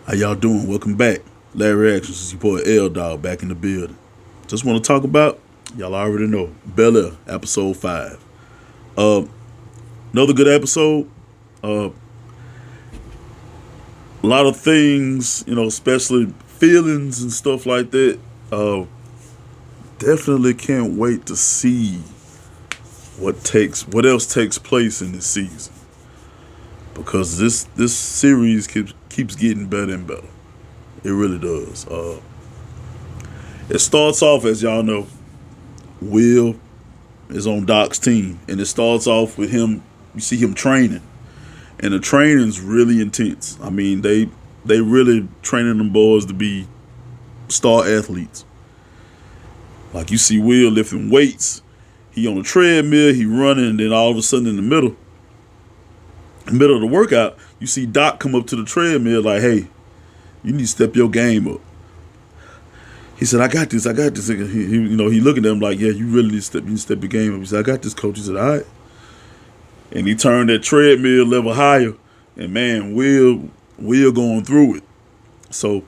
How y'all doing? Welcome back. Larry Actions is your boy L Dog back in the building. Just want to talk about, y'all already know, Bel-Air, episode 5. Uh, Another good episode. A lot of things, especially feelings and stuff like that. Definitely can't wait to see what else takes place in this season. Because this series keeps getting better and better. It really does. It starts off, as y'all know, Will is on Doc's team, and it starts off with him. You see him training, and the training's really intense. I mean, they really training them boys to be star athletes. Like you see Will lifting weights, he on a treadmill, he running, and then all of a sudden in the middle of the workout, you see Doc come up to the treadmill like, "Hey, you need to step your game up." He said, "I got this. He looking at him like, "Yeah, you really need to step your game up." He said, "I got this, coach." He said, "All right." And he turned that treadmill level higher, and man, Will going through it. So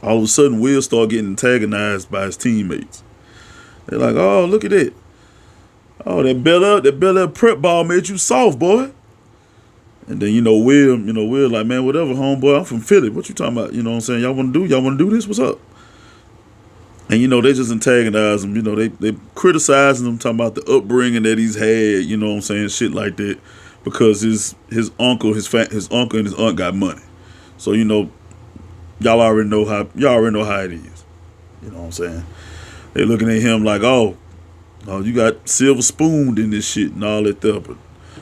all of a sudden, Will start getting antagonized by his teammates. They're like, "Oh, look at it. Oh, that Bel-Air prep ball made you soft, boy." And then Will like, "Man, whatever, homeboy. I'm from Philly. What you talking about? You know what I'm saying? Y'all want to do this? What's up?" And they just antagonize him. They criticizing him, talking about the upbringing that he's had. You know what I'm saying? Shit like that, because his uncle, his uncle and his aunt got money. So y'all already know how it is. You know what I'm saying? They looking at him like, oh, you got silver spooned in this shit and all that stuff. But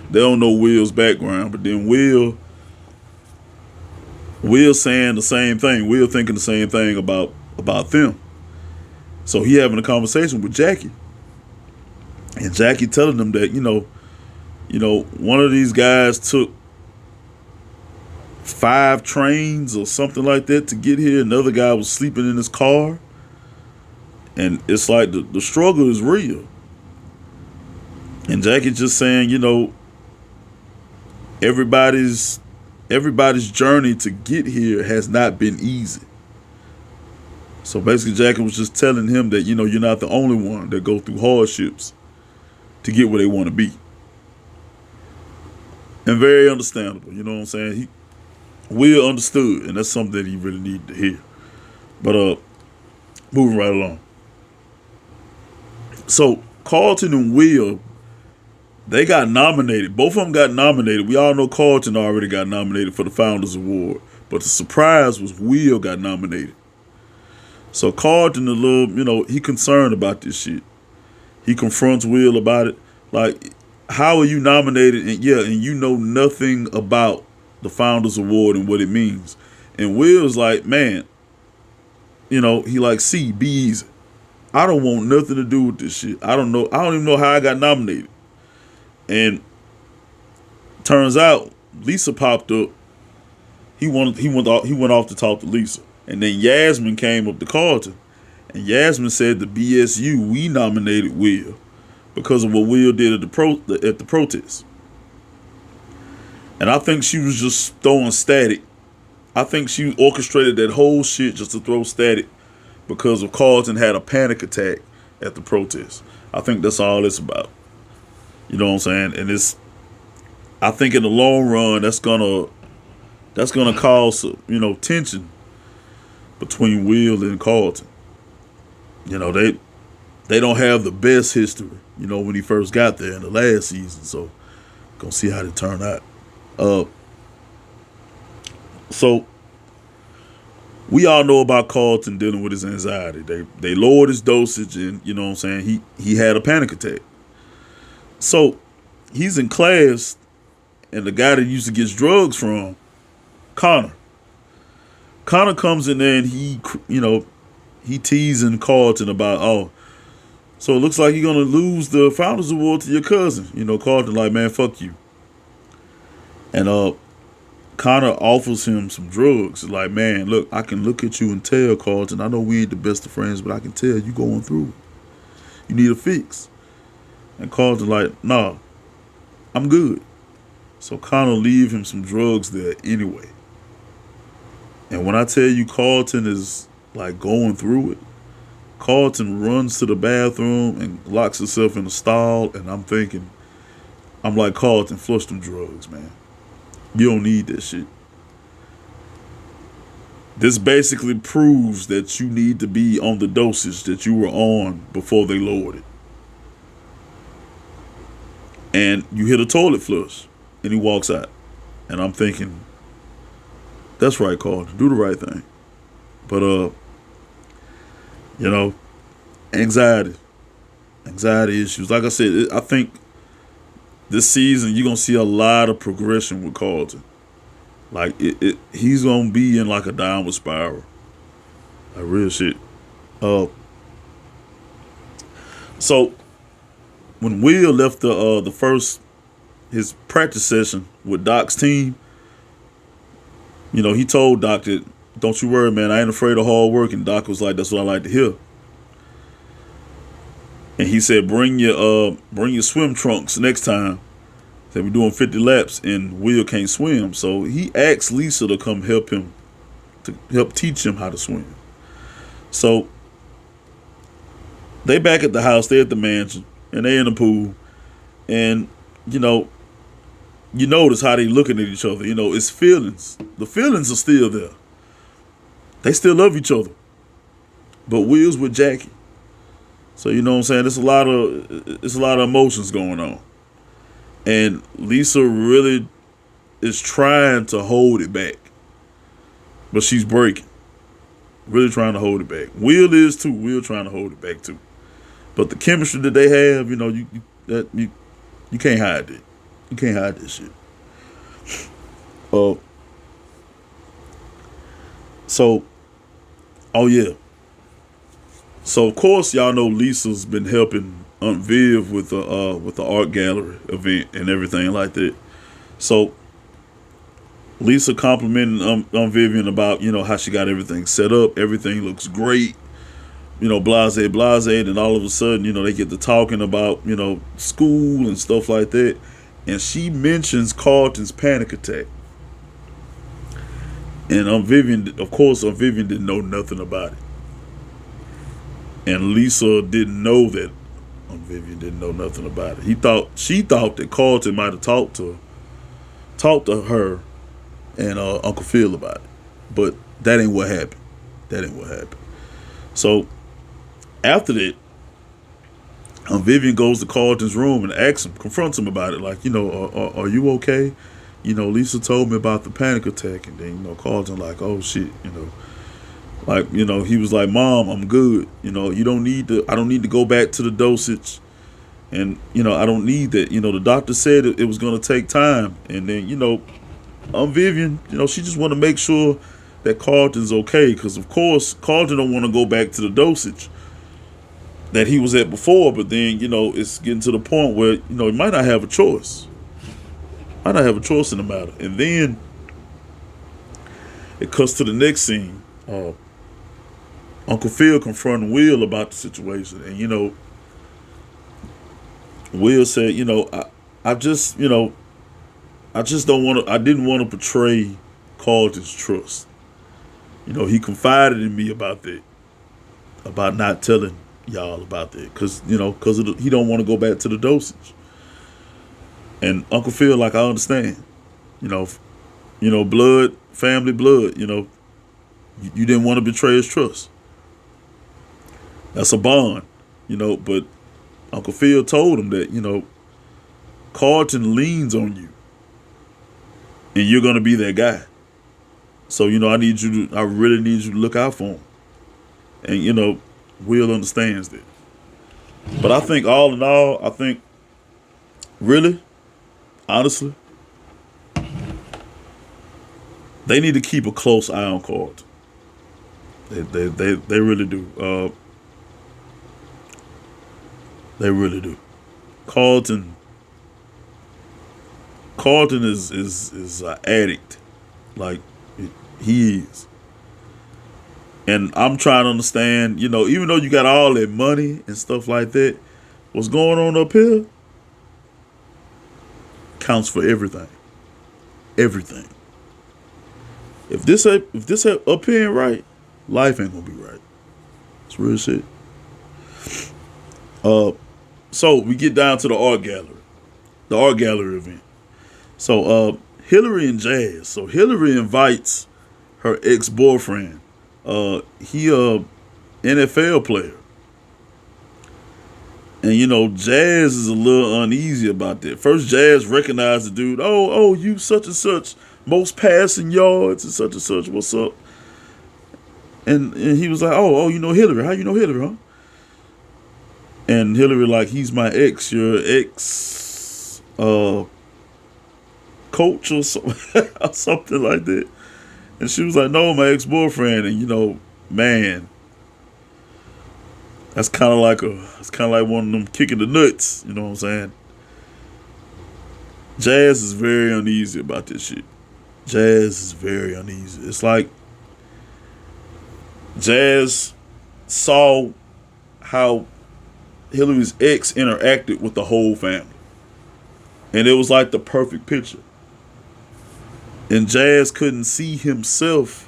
they don't know Will's background. But then Will saying the same thing. Will thinking the same thing about them. So he having a conversation with Jackie, and Jackie telling them that one of these guys took 5 trains or something like that to get here. Another guy was sleeping in his car, and it's like the struggle is real. And Jackie just saying, everybody's journey to get here has not been easy. So basically, Jackie was just telling him that, you're not the only one that go through hardships to get where they want to be. And very understandable, you know what I'm saying? Will understood, and that's something that he really needed to hear. But moving right along. So Carlton and Will, they got nominated. Both of them got nominated. We all know Carlton already got nominated for the Founders Award, but the surprise was Will got nominated. So Carlton a little, he concerned about this shit. He confronts Will about it. Like, how are you nominated? And you know nothing about the Founders Award and what it means. And Will's like, man, he like, "See, be easy. I don't want nothing to do with this shit. I don't even know how I got nominated." And turns out Lisa popped up. He went off to talk to Lisa. And then Yasmin came up to Carlton, and Yasmin said the BSU, we nominated Will because of what Will did at the protest. And I think she was just throwing static. I think she orchestrated that whole shit just to throw static because of Carlton had a panic attack at the protest. I think that's all it's about. You know what I'm saying? And I think in the long run that's gonna cause tension between Will and Carlton. They don't have the best history, when he first got there in the last season. So gonna see how they turn out. So we all know about Carlton dealing with his anxiety. They lowered his dosage, and he had a panic attack. So he's in class, and the guy that used to get drugs from, Connor comes in there, and he teasing Carlton about, so it looks like you're gonna lose the Founders Award to your cousin. Carlton like, "Man, fuck you." And Connor offers him some drugs. It's like, "Man, look, I can look at you and tell, Carlton, I know we ain't the best of friends, but I can tell you going through it. You need a fix." And Carlton like, "Nah, I'm good." So Connor leave him some drugs there anyway. And when I tell you Carlton is like going through it, Carlton runs to the bathroom and locks himself in a stall, and I'm thinking, I'm like, Carlton, flush them drugs, man. You don't need that shit. This basically proves that you need to be on the dosage that you were on before they lowered it. And you hit a toilet flush, and he walks out. And I'm thinking, that's right, Carlton, do the right thing. But you know, anxiety issues. Like I said, I think this season you're gonna see a lot of progression with Carlton. Like he's gonna be in like a downward spiral, like real shit. Uh, so when Will left the first his practice session with Doc's team, you know, he told Doc that, don't you worry, man, I ain't afraid of hard work. And Doc was like, that's what I like to hear. And he said, bring your swim trunks next time. Said we're doing 50 laps and Will can't swim. So he asked Lisa to come help him, to help teach him how to swim. So they back at the house, they at the mansion, and they in the pool. And, you notice how they looking at each other. You know, it's feelings. The feelings are still there. They still love each other. But Will's with Jackie. So you know what I'm saying? It's a lot of emotions going on. And Lisa really is trying to hold it back. But she's breaking. Really trying to hold it back. Will is too. Will trying to hold it back too. But the chemistry that they have, you know, you can't hide it. You can't hide this shit. So, oh yeah. So of course y'all know Lisa's been helping Aunt Viv with the art gallery event and everything like that. So Lisa complimenting Aunt Vivian about, you know, how she got everything set up. Everything looks great. You know, blase. And all of a sudden, you know, they get to talking about, you know, school and stuff like that. And she mentions Carlton's panic attack. And Aunt Vivian didn't know nothing about it. And Lisa didn't know that Aunt Vivian didn't know nothing about it. She thought that Carlton might have talked to her and Uncle Phil about it. But that ain't what happened. So after that, Vivian goes to Carlton's room and confronts him about it. Like, you know, are you okay? You know, Lisa told me about the panic attack. And then, you know, Carlton like, oh shit, you know. Like, you know, he was like, Mom, I'm good. You know, I don't need to go back to the dosage. And, you know, I don't need that. You know, the doctor said it was going to take time. And then, you know, Vivian, you know, she just want to make sure that Carlton's okay. Because, of course, Carlton don't want to go back to the dosage that he was at before. But then, you know, it's getting to the point where, you know, he might not have a choice. Might not have a choice in the matter. And then it cuts to the next scene. Uncle Phil confronting Will about the situation. And, you know, Will said, you know, I just don't want to, I didn't want to betray Carlton's trust. You know, he confided in me about that, about not telling y'all about that. Because he don't want to go back to the dosage. And Uncle Phil, like, I understand. You know, blood, family blood, you know, you didn't want to betray his trust. That's a bond, you know, but Uncle Phil told him that, you know, Carlton leans on you and you're going to be that guy. So, you know, I really need you to look out for him. And, you know, Will understands that. But I think all in all, really, honestly, they need to keep a close eye on Carlton. They really do. They really do. Carlton is an addict, like he is. And I'm trying to understand, you know, even though you got all that money and stuff like that, what's going on up here counts for everything. Everything. If this up here ain't right, life ain't gonna be right. It's real shit. So we get down to the art gallery event. So Hillary and Jazz. So Hillary invites her ex boyfriend. He NFL player. And Jazz is a little uneasy about that. First, Jazz recognized the dude. Oh, you such and such, most passing yards and such. What's up? And he was like, oh, you know Hillary? How you know Hillary, huh? And Hillary like, he's my ex, your ex, coach or something like that. And she was like, no, my ex boyfriend. And man. That's kind of like one of them kicking the nuts. You know what I'm saying? Jazz is very uneasy about this shit. Jazz is very uneasy. It's like Jazz saw how Hillary's ex interacted with the whole family. And it was like the perfect picture. And Jazz couldn't see Hillary's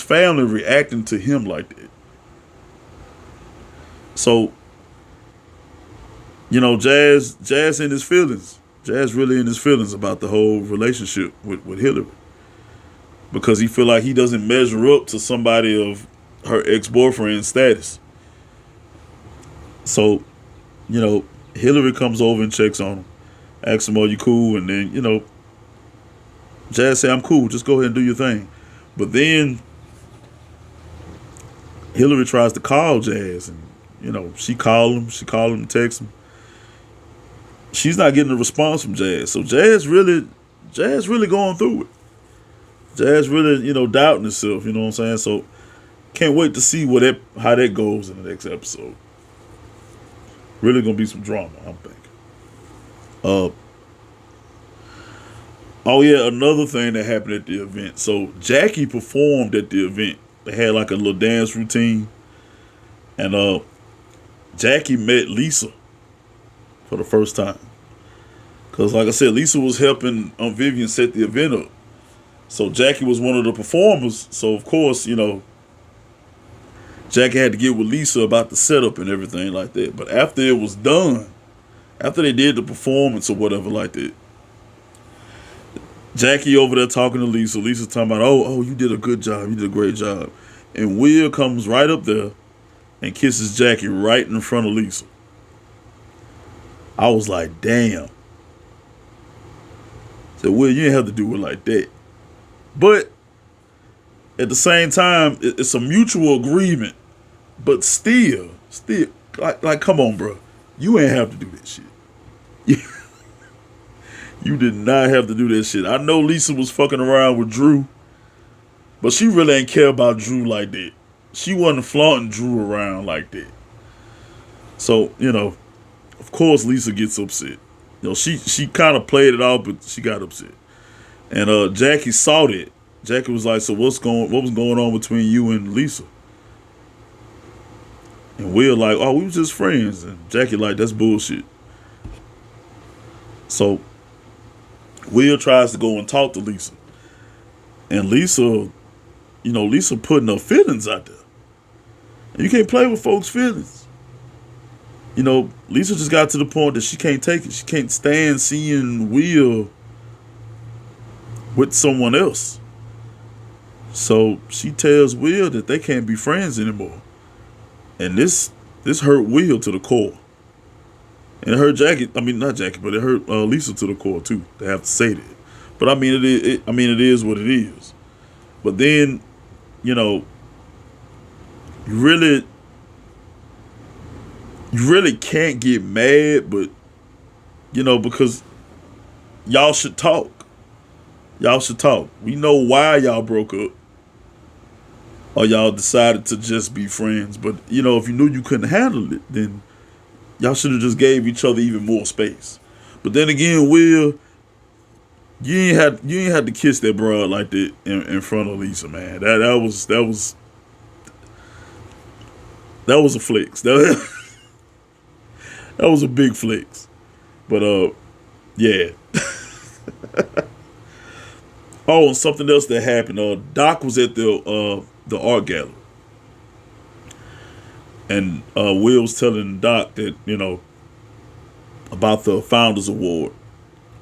family reacting to him like that. So, Jazz in his feelings. Jazz really in his feelings about the whole relationship with Hillary. Because he feel like he doesn't measure up to somebody of her ex-boyfriend's status. So, Hillary comes over and checks on him. Asks him, are you cool? And then, Jazz say, I'm cool. Just go ahead and do your thing. But then Hillary tries to call Jazz, and she called him, text him. She's not getting a response from Jazz, so Jazz really going through it. Jazz really, doubting herself. You know what I'm saying? So can't wait to see how that goes in the next episode. Really gonna be some drama, I'm thinking. Oh yeah, another thing that happened at the event. So Jackie performed at the event. They had like a little dance routine. And Jackie met Lisa for the first time. Because like I said, Lisa was helping Vivian set the event up. So Jackie was one of the performers. So of course, Jackie had to get with Lisa about the setup and everything like that. But after it was done, after they did the performance or whatever like that, Jackie over there talking to Lisa. Lisa talking about, oh, you did a good job. You did a great job. And Will comes right up there and kisses Jackie right in front of Lisa. I was like, damn. Said, Will, you didn't have to do it like that. But at the same time, it's a mutual agreement. But still, like, come on, bro. You ain't have to do that shit. You did not have to do that shit. I know Lisa was fucking around with Drew, but she really ain't care about Drew like that. She wasn't flaunting Drew around like that. So, of course Lisa gets upset. She kind of played it off, but she got upset. And Jackie saw that. Jackie was like, so what was going on between you and Lisa? And Will like, oh, we was just friends. And Jackie like, that's bullshit. So Will tries to go and talk to Lisa. And Lisa, Lisa putting her feelings out there. And you can't play with folks' feelings. Lisa just got to the point that she can't take it. She can't stand seeing Will with someone else. So she tells Will that they can't be friends anymore. And this hurt Will to the core. And it hurt not Jackie, but it hurt Lisa to the core too. They have to say that. But it is what it is. But then, you really can't get mad, but because y'all should talk. Y'all should talk. We know why y'all broke up. Or y'all decided to just be friends. But, if you knew you couldn't handle it, then y'all should have just gave each other even more space. But then again, Will, you ain't had to kiss that broad like that in front of Lisa, man. That was a flex. That was a big flex. But yeah. Oh, and something else that happened. Doc was at the art gallery, and Will was telling Doc that about the Founders Award.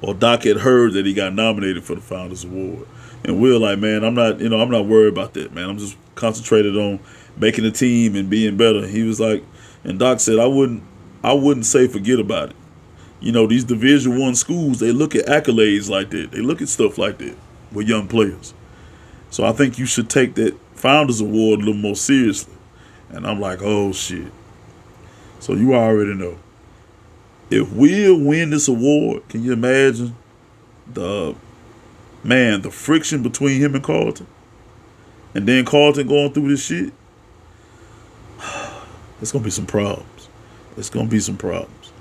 Or Doc had heard that he got nominated for the Founders Award, and Will like, man, I'm not worried about that, man. I'm just concentrated on making the team and being better. He was like, and Doc said, I wouldn't say forget about it. These Division I schools, they look at accolades like that. They look at stuff like that with young players. So I think you should take that Founders Award a little more seriously. And I'm like, oh shit. So you already know. If Will win this award, can you imagine the friction between him and Carlton? And then Carlton going through this shit? It's gonna be some problems. It's gonna be some problems.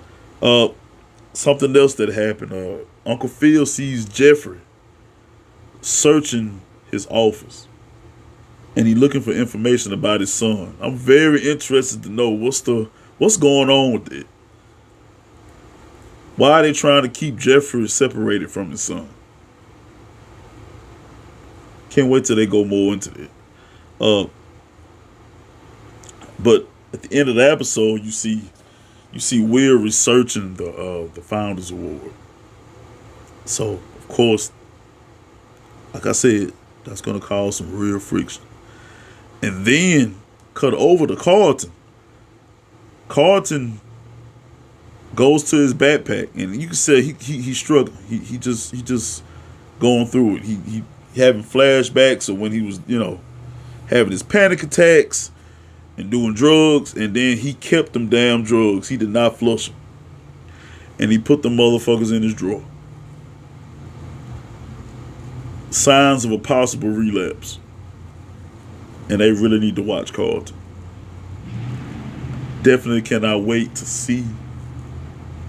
Something else that happened. Uncle Phil sees Jeffrey searching his office, and he looking for information about his son. I'm very interested to know what's going on with it. Why are they trying to keep Jeffrey separated from his son? Can't wait till they go more into it. But at the end of the episode, you see Will researching the Founders Award. So of course, like I said, that's gonna cause some real friction. And then cut over to Carlton. Carlton goes to his backpack, and you can say he's struggling. He just going through it. He having flashbacks of when he was having his panic attacks and doing drugs, and then he kept them damn drugs. He did not flush them, and he put the motherfuckers in his drawer. Signs of a possible relapse, and they really need to watch Carlton. Definitely cannot wait to see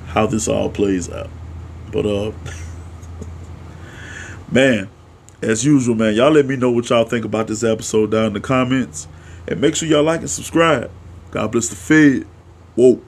how this all plays out. But man, as usual, man, y'all let me know what y'all think about this episode down in the comments. And make sure y'all like and subscribe. God bless the Fed. Whoa.